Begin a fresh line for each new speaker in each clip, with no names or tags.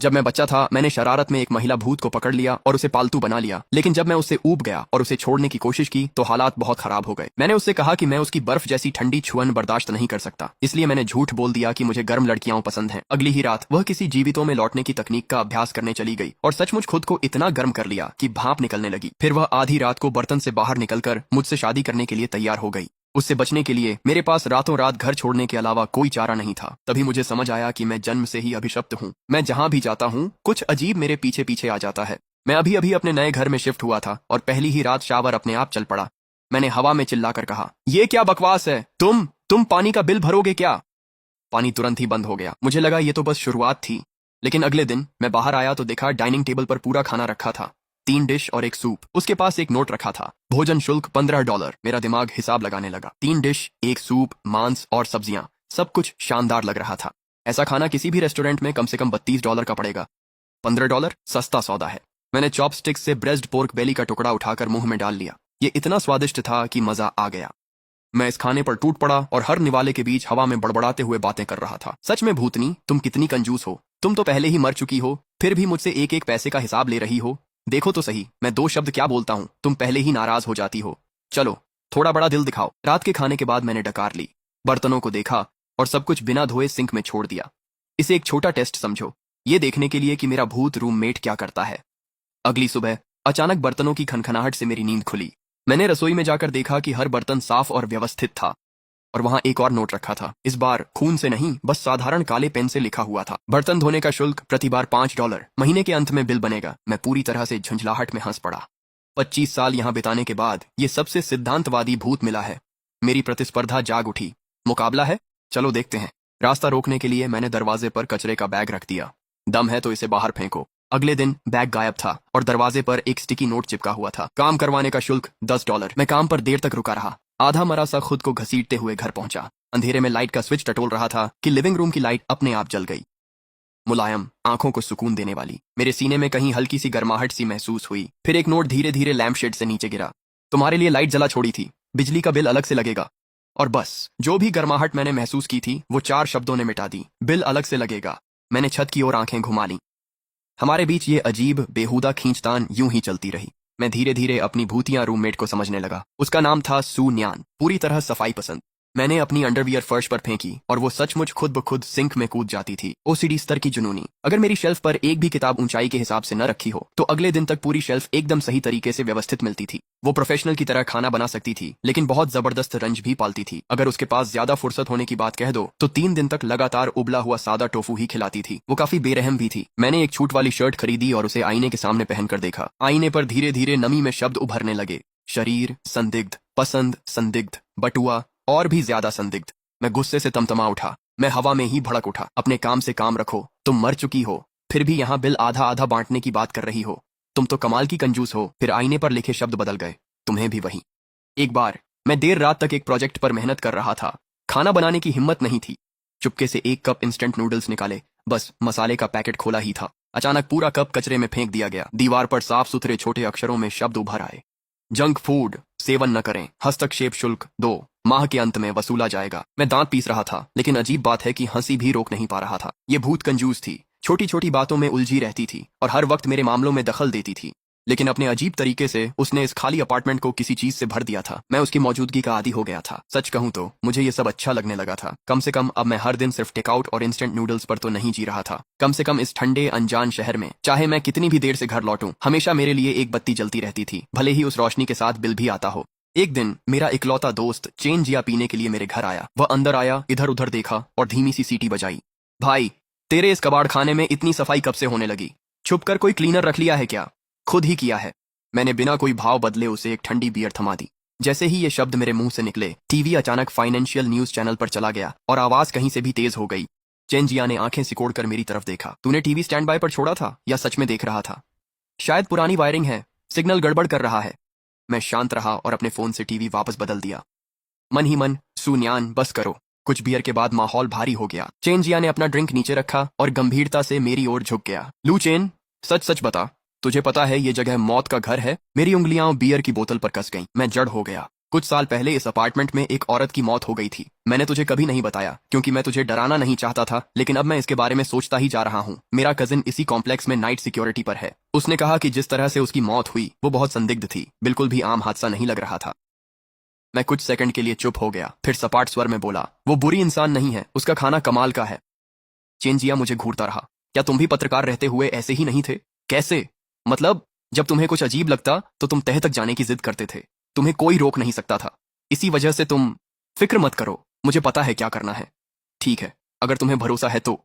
जब मैं बच्चा था मैंने शरारत में एक महिला भूत को पकड़ लिया और उसे पालतू बना लिया, लेकिन जब मैं उससे ऊब गया और उसे छोड़ने की कोशिश की तो हालात बहुत खराब हो गए। मैंने उससे कहा कि मैं उसकी बर्फ जैसी ठंडी छुअन बर्दाश्त नहीं कर सकता, इसलिए मैंने झूठ बोल दिया कि मुझे गर्म लड़कियां पसंद हैं। अगली ही रात वह किसी जीवितों में लौटने की तकनीक का अभ्यास करने चली गई और सचमुच खुद को इतना गर्म कर लिया कि भाप निकलने लगी। फिर वह आधी रात को बर्तन से बाहर निकलकर मुझसे शादी करने के लिए तैयार हो गई। उससे बचने के लिए मेरे पास रातों रात घर छोड़ने के अलावा कोई चारा नहीं था। तभी मुझे समझ आया कि मैं जन्म से ही अभिशप्त हूँ। मैं जहां भी जाता हूँ कुछ अजीब मेरे पीछे पीछे आ जाता है। मैं अभी अभी अपने नए घर में शिफ्ट हुआ था और पहली ही रात शावर अपने आप चल पड़ा। मैंने हवा में चिल्लाकर कहा, ये क्या बकवास है, तुम पानी का बिल भरोगे क्या? पानी तुरंत ही बंद हो गया। मुझे लगा ये तो बस शुरुआत थी, लेकिन अगले दिन मैं बाहर आया तो देखा डाइनिंग टेबल पर पूरा खाना रखा था, 3 डिश और एक सूप। उसके पास एक नोट रखा था, भोजन शुल्क $15। मेरा दिमाग हिसाब लगाने लगा। 3 डिश, एक सूप, मांस और सब्जियां, सब कुछ शानदार लग रहा था। ऐसा खाना किसी भी रेस्टोरेंट में कम से कम $32 का पड़ेगा। $15 सस्ता सौदा है। मैंने चॉपस्टिक्स से ब्रेस्ट पोर्क बेली का टुकड़ा उठाकर मुंह में डाल लिया। ये इतना स्वादिष्ट था कि मजा आ गया। मैं इस खाने पर टूट पड़ा और हर निवाले के बीच हवा में बड़बड़ाते हुए बातें कर रहा था। सच में भूतनी, तुम कितनी कंजूस हो। तुम तो पहले ही मर चुकी हो, फिर भी मुझसे एक एक पैसे का हिसाब ले रही हो। देखो तो सही, मैं 2 शब्द क्या बोलता हूँ, तुम पहले ही नाराज हो जाती हो। चलो थोड़ा बड़ा दिल दिखाओ। रात के खाने के बाद मैंने डकार ली, बर्तनों को देखा और सब कुछ बिना धोए सिंक में छोड़ दिया। इसे एक छोटा टेस्ट समझो, ये देखने के लिए कि मेरा भूत रूममेट क्या करता है। अगली सुबह अचानक बर्तनों की खनखनाहट से मेरी नींद खुली। मैंने रसोई में जाकर देखा कि हर बर्तन साफ और व्यवस्थित था और वहां एक और नोट रखा था। इस बार खून से नहीं, बस साधारण काले पेन से लिखा हुआ था, बर्तन धोने का शुल्क प्रति बार $5, महीने के अंत में बिल बनेगा। मैं पूरी तरह से झुंझलाहट में हंस पड़ा। 25 साल यहाँ बिताने के बाद ये सबसे सिद्धांतवादी भूत मिला है। मेरी प्रतिस्पर्धा जाग उठी। मुकाबला है, चलो देखते हैं। रास्ता रोकने के लिए मैंने दरवाजे पर कचरे का बैग रख दिया। दम है तो इसे बाहर फेंको। अगले दिन बैग गायब था और दरवाजे पर एक स्टिकी नोट चिपका हुआ था, काम करवाने का शुल्क $10। मैं काम पर देर तक रुका रहा, आधा मरा सा खुद को घसीटते हुए घर पहुंचा। अंधेरे में लाइट का स्विच टटोल रहा था कि लिविंग रूम की लाइट अपने आप जल गई। मुलायम, आंखों को सुकून देने वाली। मेरे सीने में कहीं हल्की सी गर्माहट सी महसूस हुई। फिर एक नोट धीरे धीरे लैंप शेड से नीचे गिरा। तुम्हारे लिए लाइट जला छोड़ी थी, बिजली का बिल अलग से लगेगा। और बस, जो भी गर्माहट मैंने महसूस की थी वो 4 शब्दों ने मिटा दी, बिल अलग से लगेगा। मैंने छत की ओर आंखें घुमा ली। हमारे बीच ये अजीब बेहुदा खींचतान यूं ही चलती रही। मैं धीरे धीरे अपनी भूतिया रूममेट को समझने लगा। उसका नाम था सू न्यान, पूरी तरह सफाई पसंद। मैंने अपनी अंडरवियर फर्श पर फेंकी और वो सचमुच खुद ब खुद सिंक में कूद जाती थी। ओसीडी स्तर की जुनूनी। अगर मेरी शेल्फ पर एक भी किताब ऊंचाई के हिसाब से न रखी हो तो अगले दिन तक पूरी शेल्फ एकदम सही तरीके से व्यवस्थित मिलती थी। वो प्रोफेशनल की तरह खाना बना सकती थी, लेकिन बहुत जबरदस्त रंज भी पालती थी। अगर उसके पास ज्यादा फुर्सत होने की बात कह दो तो 3 दिन तक लगातार उबला हुआ सादा टोफू ही खिलाती थी। वो काफी बेरहम भी थी। मैंने एक छूट वाली शर्ट खरीदी और उसे आईने के सामने पहनकर देखा। आईने पर धीरे धीरे नमी में शब्द उभरने लगे, शरीर संदिग्ध, पसंद संदिग्ध, बटुआ और भी ज्यादा संदिग्ध। मैं गुस्से से तमतमा उठा। मैं हवा में ही भड़क उठा। अपने काम से काम रखो, तुम मर चुकी हो, फिर भी यहाँ बिल आधा आधा बांटने की बात कर रही हो। तुम तो कमाल की कंजूस हो। फिर आईने पर लिखे शब्द बदल गए, तुम्हें भी वही। एक बार मैं देर रात तक एक प्रोजेक्ट पर मेहनत कर रहा था। खाना बनाने की हिम्मत नहीं थी। चुपके से 1 कप इंस्टेंट नूडल्स निकाले, बस मसाले का पैकेट खोला ही था। अचानक पूरा कप कचरे में फेंक दिया गया। दीवार पर साफ सुथरे छोटे अक्षरों में शब्द उभर आए, जंक फूड सेवन न करें, हस्तक्षेप शुल्क 2 माह के अंत में वसूला जाएगा। मैं दांत पीस रहा था, लेकिन अजीब बात है कि हंसी भी रोक नहीं पा रहा था। ये भूत कंजूस थी, छोटी छोटी बातों में उलझी रहती थी और हर वक्त मेरे मामलों में दखल देती थी। लेकिन अपने अजीब तरीके से उसने इस खाली अपार्टमेंट को किसी चीज से भर दिया था। मैं उसकी मौजूदगी का आदी हो गया था। सच कहूं तो मुझे ये सब अच्छा लगने लगा था। कम से कम अब मैं हर दिन सिर्फ टेकआउट और इंस्टेंट नूडल्स पर तो नहीं जी रहा था। कम से कम इस ठंडे अनजान शहर में चाहे मैं कितनी भी देर से घर लौटूं, हमेशा मेरे लिए एक बत्ती जलती रहती थी, भले ही उस रोशनी के साथ बिल भी आता हो। एक दिन मेरा इकलौता दोस्त चेन जिया पीने के लिए मेरे घर आया। वह अंदर आया, इधर उधर देखा और धीमी सी सीटी बजाई। भाई, तेरे इस कबाड़ खाने में इतनी सफाई कब से होने लगी? छुप कर कोई क्लीनर रख लिया है क्या? खुद ही किया है। मैंने बिना कोई भाव बदले उसे एक ठंडी बियर थमा दी। जैसे ही ये शब्द मेरे मुंह से निकले, टीवी अचानक फाइनेंशियल न्यूज चैनल पर चला गया और आवाज कहीं से भी तेज हो गई। चेन जिया ने आंखें सिकोड़कर मेरी तरफ देखा। तूने टीवी स्टैंड बाय पर छोड़ा था या सच में देख रहा था? शायद पुरानी वायरिंग है, सिग्नल गड़बड़ कर रहा है। मैं शांत रहा और अपने फोन से टीवी वापस बदल दिया। मन ही मन, सुन्यान बस करो। कुछ बियर के बाद माहौल भारी हो गया। चेन जिया ने अपना ड्रिंक नीचे रखा और गंभीरता से मेरी ओर झुक गया। लू चेन, सच सच बता, तुझे पता है ये जगह मौत का घर है? मेरी उंगलियां बियर की बोतल पर कस गईं। मैं जड़ हो गया। कुछ साल पहले इस अपार्टमेंट में एक औरत की मौत हो गई थी। मैंने तुझे कभी नहीं बताया क्योंकि मैं तुझे डराना नहीं चाहता था, लेकिन अब मैं इसके बारे में सोचता ही जा रहा हूँ। मेरा कजिन इसी कॉम्प्लेक्स में नाइट सिक्योरिटी पर है। उसने कहा कि जिस तरह से उसकी मौत हुई वो बहुत संदिग्ध थी, बिल्कुल भी आम हादसा नहीं लग रहा था। मैं कुछ सेकंड के लिए चुप हो गया, फिर सपाट स्वर में बोला, वो बुरी इंसान नहीं है, उसका खाना कमाल का है। चेंजिया मुझे घूरता रहा। क्या तुम भी पत्रकार रहते हुए ऐसे ही नहीं थे? कैसे? मतलब जब तुम्हें कुछ अजीब लगता तो तुम तह तक जाने की जिद करते थे। तुम्हें कोई रोक नहीं सकता था। इसी वजह से तुम फिक्र मत करो, मुझे पता है क्या करना है। ठीक है, अगर तुम्हें भरोसा है तो।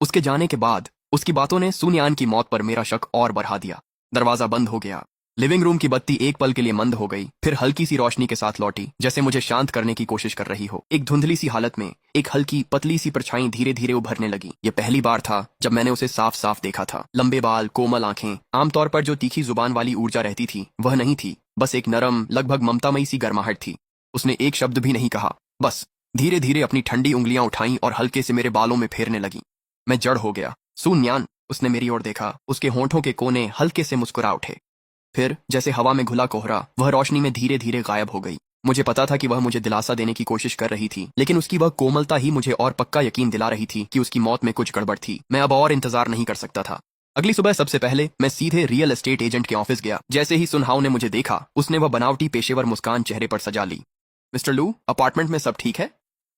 उसके जाने के बाद उसकी बातों ने सुनयान की मौत पर मेरा शक और बढ़ा दिया। दरवाजा बंद हो गया। लिविंग रूम की बत्ती एक पल के लिए मंद हो गई, फिर हल्की सी रोशनी के साथ लौटी, जैसे मुझे शांत करने की कोशिश कर रही हो। एक धुंधली सी हालत में एक हल्की पतली सी परछाई धीरे धीरे उभरने लगी। ये पहली बार था जब मैंने उसे साफ साफ देखा था। लंबे बाल, कोमल आंखें, आमतौर पर जो तीखी जुबान वाली ऊर्जा रहती थी वह नहीं थी, बस एक नरम, लगभग ममतामयी सी गर्माहट थी। उसने एक शब्द भी नहीं कहा, बस धीरे धीरे अपनी ठंडी उंगलियां उठाईं और हल्के से मेरे बालों में फेरने लगी। मैं जड़ हो गया। सुन्यान, उसने मेरी ओर देखा। उसके होंठों के कोने हल्के से मुस्कुरा उठे। फिर जैसे हवा में घुला कोहरा वह रोशनी में धीरे धीरे गायब हो गई। मुझे पता था कि वह मुझे दिलासा देने की कोशिश कर रही थी, लेकिन उसकी वह कोमलता ही मुझे और पक्का यकीन दिला रही थी कि उसकी मौत में कुछ गड़बड़ थी। मैं अब और इंतजार नहीं कर सकता था। अगली सुबह सबसे पहले मैं सीधे रियल एस्टेट एजेंट के ऑफिस गया। जैसे ही सुनहाव ने मुझे देखा, उसने वह बनावटी पेशेवर मुस्कान चेहरे पर सजा ली। मिस्टर लू, अपार्टमेंट में सब ठीक है?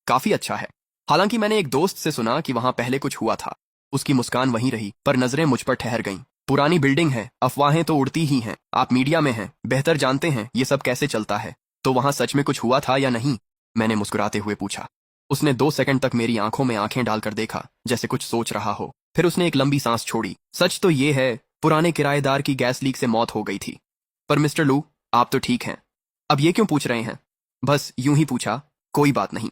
काफी अच्छा है। हालांकि मैंने एक दोस्त से सुना कि वहां पहले कुछ हुआ था। उसकी मुस्कान वहीं रही, पर नजरें मुझ पर ठहर गईं। पुरानी बिल्डिंग है, अफवाहें तो उड़ती ही हैं। आप मीडिया में हैं, बेहतर जानते हैं ये सब कैसे चलता है। तो वहां सच में कुछ हुआ था या नहीं? मैंने मुस्कुराते हुए पूछा। उसने 2 सेकंड तक मेरी आंखों में आंखें डालकर देखा, जैसे कुछ सोच रहा हो। फिर उसने एक लंबी सांस छोड़ी। सच तो ये है, पुराने किराएदार की गैस लीक से मौत हो गई थी। पर मिस्टर लू, आप तो ठीक हैं। अब ये क्यों पूछ रहे हैं? बस यूं ही पूछा, कोई बात नहीं।